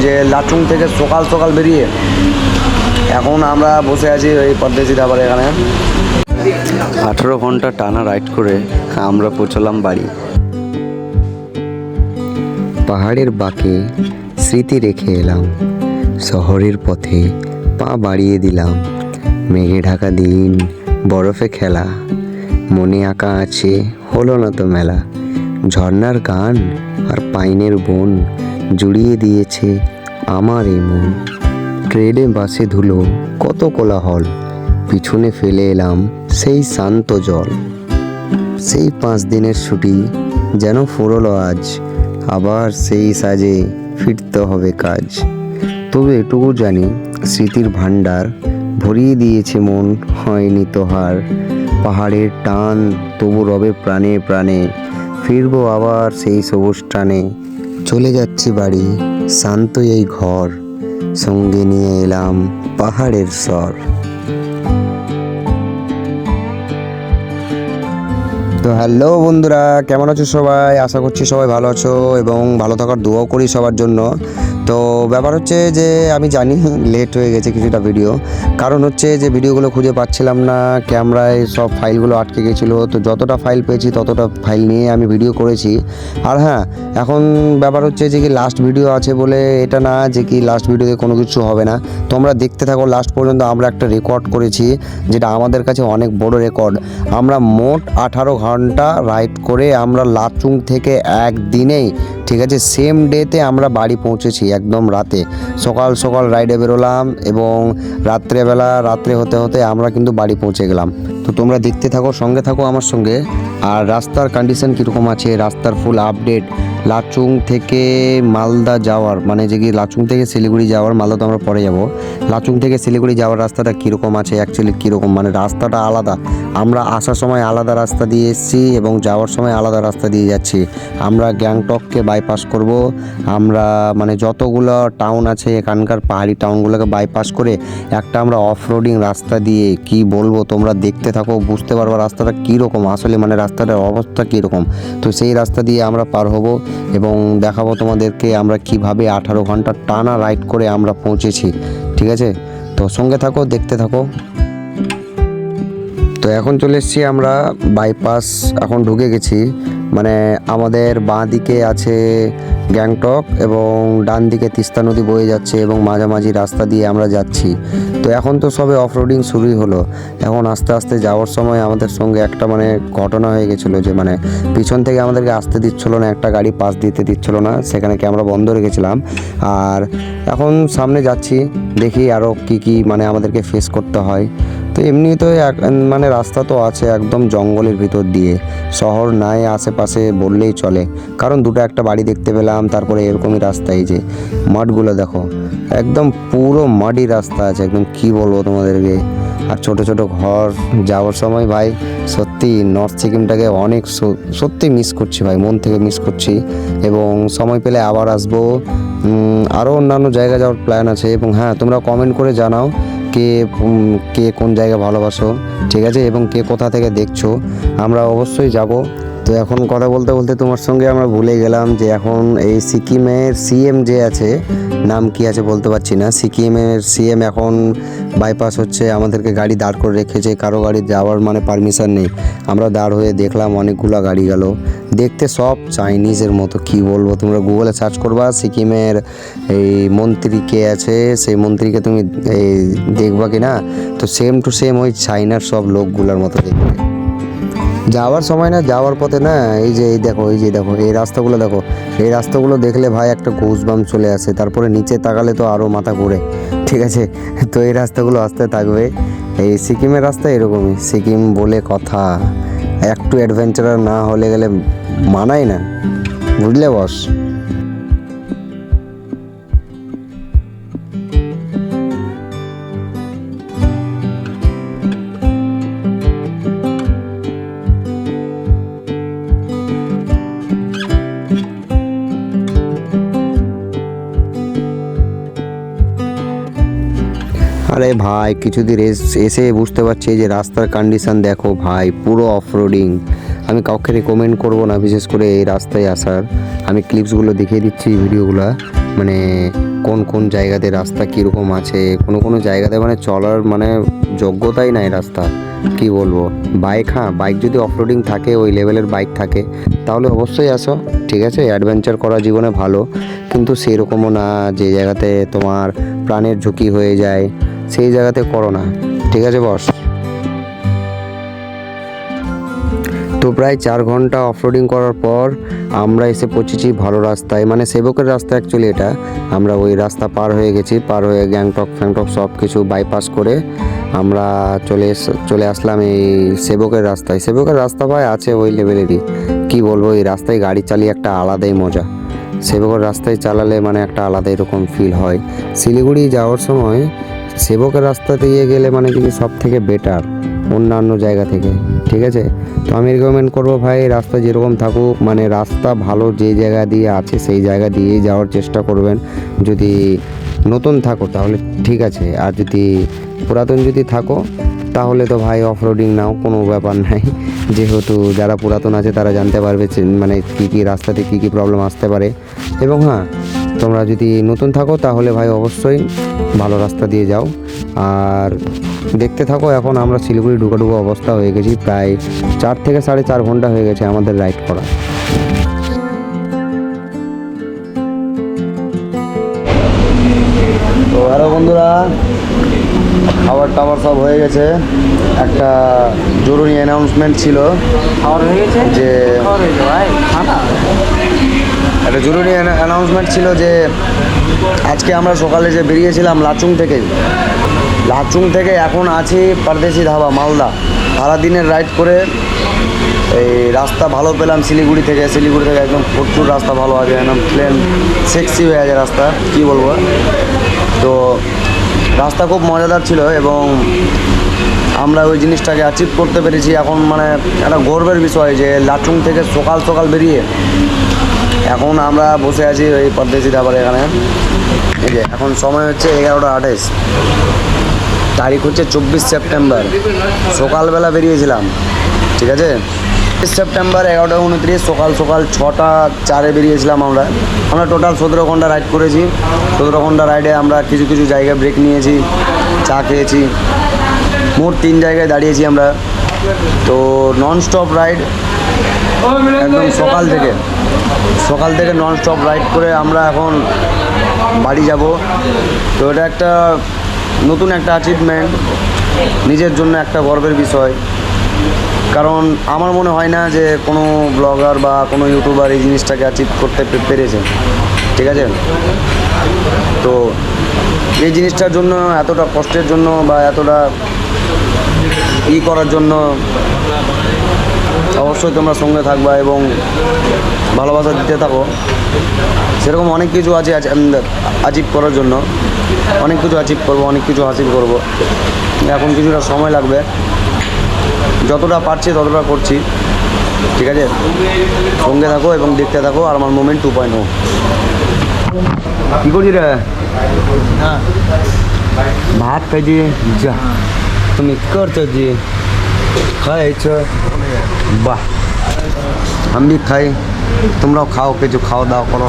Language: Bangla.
যে লাচুং থেকে সকাল সকাল বেরিয়ে এখন আমরা বসে আছি ওই পদ্মেশী ধাবার এখানে। 18 ঘন্টা টানা রাইড করে আমরা পৌঁছলাম বাড়ি। পাহাড়ের বাঁকে স্মৃতি রেখে এলাম, শহরের পথে পা বাড়িয়ে দিলাম। মেঘে ঢাকা দিন, বরফে খেলা, মনে আঁকা আছে হলো না তো মেলা। ঝর্নার গান আর পাইনের বন জুড়িয়ে দিয়েছে আমার এই মন। ট্রেনে বাসে ধুলো কত কোলাহল, পিছনে ফেলে এলাম সেই শান্ত জল। সেই 5 দিনের ছুটি যেন ফুরলো আজ, আবার সেই সাজে ফিরতে হবে কাজ। তবে এটুকু জানি স্মৃতির ভাণ্ডার ভরিয়ে দিয়েছে মন, হয়নি তো হার। পাহাড়ের টান তবু রবে প্রাণে প্রাণে, ফিরবো আবার সেই সবুজ টানে। চলে যাচ্ছি বাড়ি, শান্ত এই ঘর, সঙ্গে নিয়ে এলাম পাহাড়ের স্বর। তো হ্যালো বন্ধুরা, কেমন আছো সবাই? আশা করছি সবাই ভালো আছো এবং ভালো থাকার দোয়াও করি সবার জন্য। তো ব্যাপার হচ্ছে যে আমি জানি লেট হয়ে গেছে কিছুটা ভিডিও, কারণ হচ্ছে যে ভিডিওগুলো খুঁজে পাচ্ছিলাম না, ক্যামেরায় সব ফাইলগুলো আটকে গেছিলো। তো যতটা ফাইল পেয়েছি ততটা ফাইল নিয়ে আমি ভিডিও করেছি। আর হ্যাঁ, এখন ব্যাপার হচ্ছে যে কি লাস্ট ভিডিও আছে বলে এটা না যে কি লাস্ট ভিডিওতে কোনো কিছু হবে না। তোমরা দেখতে থাকো লাস্ট পর্যন্ত। আমরা একটা রেকর্ড করেছি, যেটা আমাদের কাছে অনেক বড় রেকর্ড। আমরা মোট 18 ঘন্টা রাইড করে আমরা লাচুং থেকে একদিনেই, ঠিক আছে, সেম ডেতে আমরা বাড়ি পৌঁছেছি। একদম রাতে সকাল সকাল রাইডে বেরোলাম এবং রাত্রে হতে হতে আমরা কিন্তু বাড়ি পৌঁছে গেলাম। তো তোমরা দেখতে থাকো, সঙ্গে থাকো আমার সঙ্গে। আর রাস্তার কন্ডিশন কীরকম আছে, রাস্তার ফুল আপডেট। লাচুং থেকে মালদা যাওয়ার, মানে যে কি লাচুং থেকে শিলিগুড়ি যাওয়ার, মালদা তো আমরা পরে যাব। লাচুং থেকে শিলিগুড়ি যাওয়ার রাস্তাটা কীরকম আছে, অ্যাকচুয়ালি কীরকম, মানে রাস্তাটা আলাদা। আমরা আসার সময় আলাদা রাস্তা দিয়ে এসেছি এবং যাওয়ার সময় আলাদা রাস্তা দিয়ে যাচ্ছি। আমরা গ্যাংটককে বাইপাস করব। আমরা মানে যতগুলো টাউন আছে এখানকার পাহাড়ি টাউনগুলোকে বাইপাস করে একটা আমরা অফ রোডিং রাস্তা দিয়ে, কি বলবো, তোমরা দেখতে থাকো বুঝতে পারবো রাস্তাটা কীরকম আসলে, মানে রাস্তাটার অবস্থা কীরকম। তো সেই রাস্তা দিয়ে আমরা পার হব এবং দেখাবো তোমাদেরকে আমরা কিভাবে 18 ঘন্টা টানা রাইড করে আমরা পৌঁছেছি। ঠিক আছে, তো সঙ্গে থাকো, দেখতে থাকো। তো এখন চলে এসেছি আমরা বাইপাস, এখন ঢুকে গেছি। মানে আমাদের বাঁ দিকে আছে গ্যাংটক এবং ডান দিকে তিস্তা নদী বয়ে যাচ্ছে এবং মাঝামাঝি রাস্তা দিয়ে আমরা যাচ্ছি। তো এখন তো সবে অফরোডিং শুরুই হলো। এখন আস্তে আস্তে যাওয়ার সময় আমাদের সঙ্গে একটা মানে ঘটনা হয়ে গেছিলো, যে মানে পিছন থেকে আমাদেরকে আসতে দিচ্ছিলো না, একটা গাড়ি পাস দিতে দিচ্ছিলো না, সেখানে ক্যামেরা বন্ধ রেখেছিলাম। আর এখন সামনে যাচ্ছি, দেখি আরও কি মানে আমাদেরকে ফেস করতে হয়। তো এমনি তো মানে রাস্তা তো আছে একদম জঙ্গলের ভিতর দিয়ে, শহর নাই আশেপাশে বললেই চলে, কারণ দুটো একটা বাড়ি দেখতে পেলাম। তারপরে এরকমই রাস্তা, এই যে মাঠগুলো দেখো, একদম পুরো মাটি রাস্তা আছে, একদম কি বলবো তোমাদেরকে। আর ছোট ছোট ঘর। যাওয়ার সময় ভাই সত্যি নর্থ সিকিমটাকে অনেক সত্যি মিস করছি ভাই, মন থেকে মিস করছি এবং সময় পেলে আবার আসবো। আরও অন্যান্য জায়গা যাওয়ার প্ল্যান আছে। এবং হ্যাঁ, তোমরা কমেন্ট করে জানাও কে কোন জায়গা ভালোবাসো, ঠিক আছে, এবং কে কোথা থেকে দেখছো, আমরা অবশ্যই যাব। তো এখন কথা বলতে বলতে তোমার সঙ্গে আমরা ভুলে গেলাম যে এখন এই সিকিমের সিএম যে আছে, নাম কি আছে বলতে পারছি না, সিকিমের সিএম এখন বাইপাস হচ্ছে, আমাদেরকে গাড়ি দাঁড় করে রেখেছে, কারো গাড়ি যাওয়ার মানে পারমিশন নেই। আমরা দাঁড় হয়ে দেখলাম অনেকগুলো গাড়ি গেল, দেখতে সব চাইনিজের মতো, কি বলবো। তোমরা গুগলে সার্চ করবা সিকিমের এই মন্ত্রী কে আছে, সেই মন্ত্রীকে তুমি দেখবা কি না, তো সেম টু সেম ওই চাইনার সব লোকগুলোর মতো দেখবে। যাওয়ার সময় না, যাওয়ার পথে না, এই যে দেখো এই রাস্তাগুলো দেখো, এই রাস্তাগুলো দেখলে ভাই একটা গুজবাম্প চলে আসে। তারপরে নিচে তাকালে তো আরও মাথা ঘুরে, ঠিক আছে। তো এই রাস্তাগুলো আসতে থাকবে। এই সিকিমের রাস্তা এরকমই, সিকিম বলে কথা, একটু অ্যাডভেঞ্চারার না হলে গেলে মানায় না, বুঝলে বস। আরে ভাই কিছুদিন এসে বুঝতে পারছি যে রাস্তার কন্ডিশন দেখো ভাই, পুরো অফরোডিং। আমি কাউকে রেকমেন্ড করবো না বিশেষ করে এই রাস্তায় আসার। আমি ক্লিপসগুলো দেখিয়ে দিচ্ছি ভিডিওগুলো, মানে কোন কোন জায়গাতে রাস্তা কীরকম আছে, কোনো কোনো জায়গাতে মানে চলার মানে যোগ্যতাই নাই রাস্তা, কি বলবো। বাইক, হ্যাঁ বাইক যদি অফরোডিং থাকে, ওই লেভেলের বাইক থাকে, তাহলে অবশ্যই আসো, ঠিক আছে। অ্যাডভেঞ্চার করা জীবনে ভালো, কিন্তু সেরকমও না যে জায়গাতে তোমার প্রাণের ঝুঁকি হয়ে যায়, সেই জায়গাতে করো না, ঠিক আছে বস। তো প্রায় 4 ঘন্টা অফরোডিং করার পর আমরা এসে পৌঁছেছি ভালো রাস্তায়, মানে সেবকের রাস্তা অ্যাকচুয়ালি এটা। আমরা ওই রাস্তা পার হয়ে গেছি, পার হয়ে গ্যাংটক ফ্যাংটক সব কিছু বাইপাস করে আমরা চলে আসলাম এই সেবকের রাস্তায়। সেবকের রাস্তা ভাই আছে ওই লেভেলেরই, কি বলবো, এই রাস্তায় গাড়ি চালিয়ে একটা আলাদাই মজা। সেবকের রাস্তায় চালালে মানে একটা আলাদা এরকম ফিল হয়। শিলিগুড়ি যাওয়ার সময় সেবকের রাস্তা দিয়ে গেলে মানে কিন্তু সব থেকে বেটার অন্যান্য জায়গা থেকে, ঠিক আছে। তো আমি রেকমেন্ড করবো ভাই, রাস্তা যেরকম থাকুক, মানে রাস্তা ভালো যে জায়গা দিয়ে আছে সেই জায়গা দিয়েই যাওয়ার চেষ্টা করবেন। যদি নতুন থাকো তাহলে ঠিক আছে, আর যদি পুরাতন যদি থাকো তাহলে তো ভাই অফরোডিং নাও, কোনো ব্যাপার নাই। যেহেতু যারা পুরাতন আছে তারা জানতে পারবে মানে কী কী রাস্তাতে কী কী প্রবলেম আসতে পারে। এবং হ্যাঁ, তোমরা যদি নতুন থাকো তাহলে ভাই অবশ্যই ভালো রাস্তা দিয়ে যাও। আর দেখতে থাকো, এখন আমরা শিলিগুড়ি ঢুকো অবস্থা হয়ে গেছি, প্রায় 4 থেকে 4.5 ঘন্টা হয়ে গেছে আমাদের রাইড করা। তো হ্যালো বন্ধুরা, খাবার টাবার সব হয়ে গেছে। একটা জরুরি অ্যানাউন্সমেন্ট ছিল যে একটা জরুরি অ্যানাউন্সমেন্ট ছিল যে আজকে আমরা সকালে যে বেরিয়েছিলাম লাচুং থেকে এখন আছি পারদেশি ধাবা মালদা। সারাদিনের রাইড করে এই রাস্তা ভালো পেলাম শিলিগুড়ি থেকে একদম প্রচুর রাস্তা ভালো আছে, একদম প্লেন সেক্সি হয়ে আছে রাস্তা, কি বলবো। তো রাস্তা খুব মজাদার ছিল এবং আমরা ওই জিনিসটাকে অ্যাচিভ করতে পেরেছি। এখন মানে একটা গর্বের বিষয় যে লাচুং থেকে সকাল সকাল বেরিয়ে এখন আমরা বসে আছি ওই পরদেশি ধাবার এখানে। এই যে এখন সময় হচ্ছে 11:28, তারিখ হচ্ছে 24 সেপ্টেম্বর। সকালবেলা বেরিয়েছিলাম, ঠিক আছে। 24 সেপ্টেম্বর 11:29 সকাল 6:04 বেরিয়েছিলাম আমরা টোটাল 17 ঘন্টা রাইড করেছি। 17 ঘন্টা রাইডে আমরা কিছু কিছু জায়গায় ব্রেক নিয়েছি, চা খেয়েছি, মোট 3 জায়গায় দাঁড়িয়েছি আমরা। তো নন স্টপ রাইড একদম সকাল থেকে নন স্টপ রাইড করে আমরা এখন বাড়ি যাব। তো এটা একটা নতুন একটা অ্যাচিভমেন্ট, নিজের জন্য একটা গর্বের বিষয়। কারণ আমার মনে হয় না যে কোনো ব্লগার বা কোনো ইউটিউবার এই জিনিসটাকে অ্যাচিভ করতে পেরেছে, ঠিক আছে। তো এই জিনিসটার জন্য, এতটা কষ্টের জন্য বা এতটা করার জন্য অবশ্যই তোমরা সঙ্গে থাকবা এবং ভালোবাসা দিতে থাকো। সেরকম অনেক কিছু আছে অ্যাচিভ করার জন্য, অনেক কিছু অ্যাচিভ করবো, অনেক কিছু হাসিল করবো। এখন কিছুটা সময় লাগবে, যতটা পারছি ততটা করছি, ঠিক আছে। সঙ্গে থাকো এবং দেখতে থাকো আর আমার মোমেন্ট 2.0। কী করছি রে? ভাত খাইছি। যা তুমি করছো জি, খাইছ, বাহ। আমি খাই, তোমরাও খাও, কিছু খাওয়া দাওয়া করো।